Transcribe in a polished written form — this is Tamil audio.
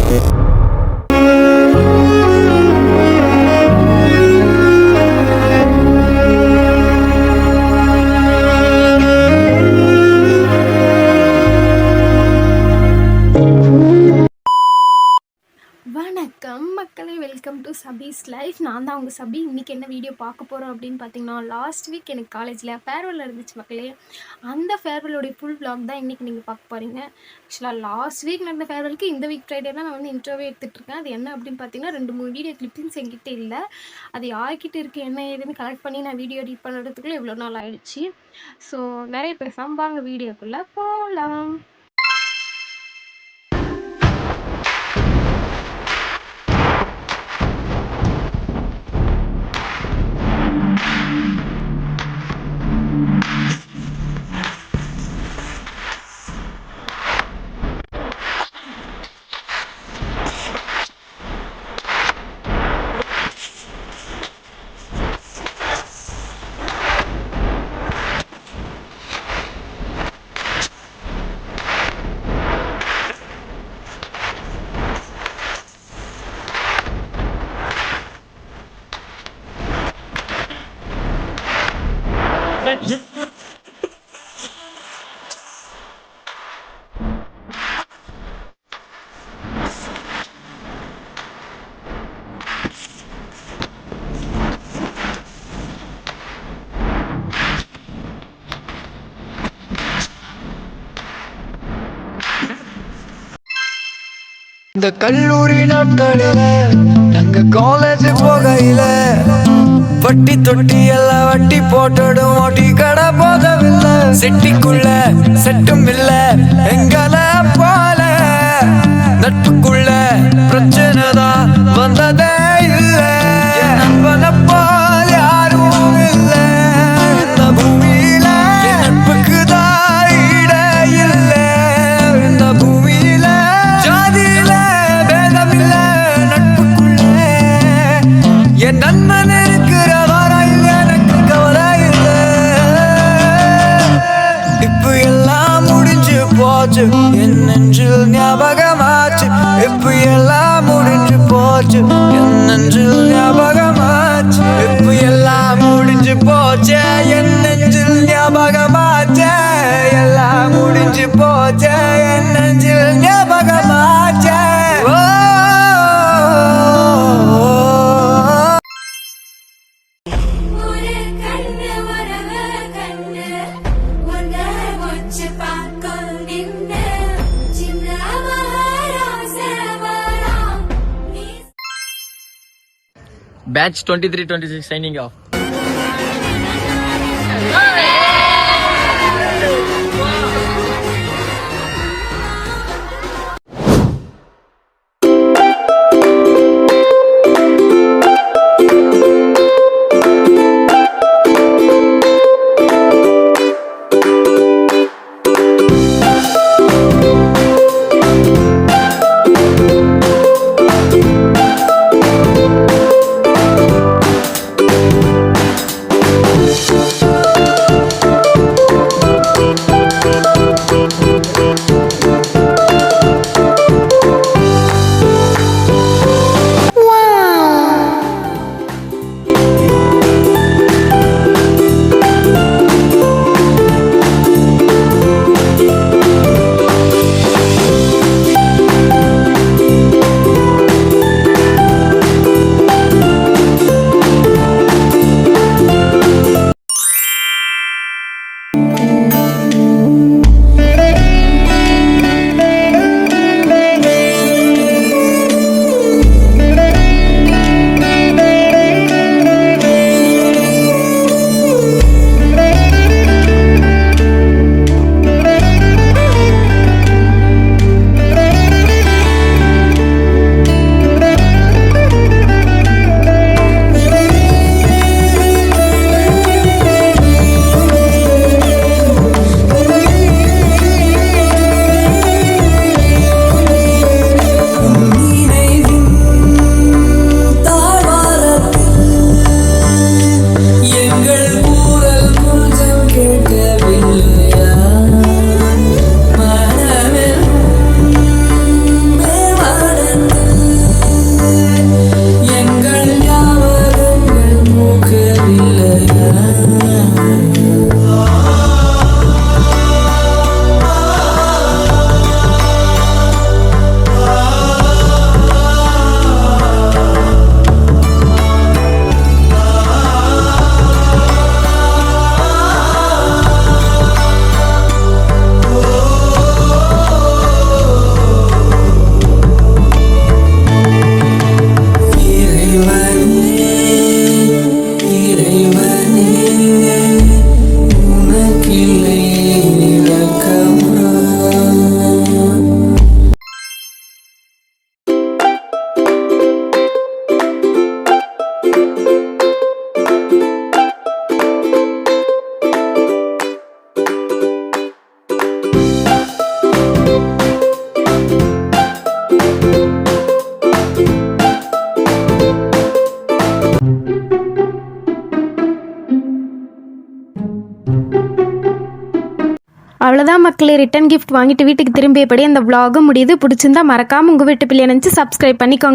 வணக்கம் மக்களே, வெல்கம் டு சபீஸ் லைஃப். நான் தான் உங்கள் சபி. இன்றைக்கி என்ன வீடியோ பார்க்க போகிறோம் அப்படின்னு பார்த்தீங்கன்னா, லாஸ்ட் வீக் எனக்கு காலேஜில் ஃபேர்வெல் இருந்துச்சு மக்களே. அந்த ஃபேர்வெலோடைய ஃபுல் vlog தான் இன்றைக்கி நீங்கள் பார்க்க போகிறீங்க. ஆக்சுவலாக லாஸ்ட் வீக் நடந்த ஃபேர்வெலுக்கு இந்த வீக் ஃப்ரைடேலாம் நான் வந்து இன்ட்ரோவே எடுத்துகிட்ருக்கேன். அது என்ன அப்படின்னு பார்த்தீங்கன்னா, 2-3 வீடியோ கிளிப்பிங்ஸ் என்கிட்ட இல்லை. அது யார்கிட்ட இருக்குது என்ன ஏதுன்னு கலெக்ட் பண்ணி நான் வீடியோ எடிட் பண்ணுறதுக்குள்ளே எவ்வளோ நாள் ஆகிடுச்சு. ஸோ நிறைய பேசாமல் வாங்க வீடியோக்குள்ளே போகலாம். இந்த கல்லூரி நாட்களில நாங்க காலேஜ் போகையில வட்டி தொட்டி எல்லாம் வட்டி போட்டடும் ஓட்டி கடை போதவில்லை. செட்டிக்குள்ள செட்டும் இல்ல எங்கள போல நட்புக்குள்ள பிரச்சனை தான் வந்ததே இல்லை. நண்பனை போல் யாரும் இல்லை இந்த பூமியில. நட்புக்கு தான் இட இல்லை இந்த பூமியில. ஜாதியில பேதம் இல்ல நட்புக்குள்ள. என் நண்பன் இருக்கிற வரையில் எனக்கு கவலை இல்லை. இப்ப எல்லாம் முடிஞ்சு போச்சு என் நெஞ்சில் ஞாபகமாச்சு. இப்ப எல்லாம் முடிஞ்சு போச்சு என் நெஞ்சில் ஞாபகமாச்சு. இப்ப எல்லாம் முடிஞ்சு போச்சு என் நெஞ்சில் ஞாபகமாச்சு. எல்லாம் முடிஞ்சு போச்சு என் நெஞ்சில் ஞாபகமாச்சு. Batch 23-26 signing off. அவ்வளோதான் மக்களே, ரிட்டன் கிஃப்ட் வாங்கிட்டு வீட்டுக்கு திரும்பியபடி அந்த vlog முடியுது. பிடிச்சிருந்தா மறக்காமல் உங்கள் வீட்டு பிள்ளைய நினச்சி சப்ஸ்கிரைப் பண்ணிக்கோங்க.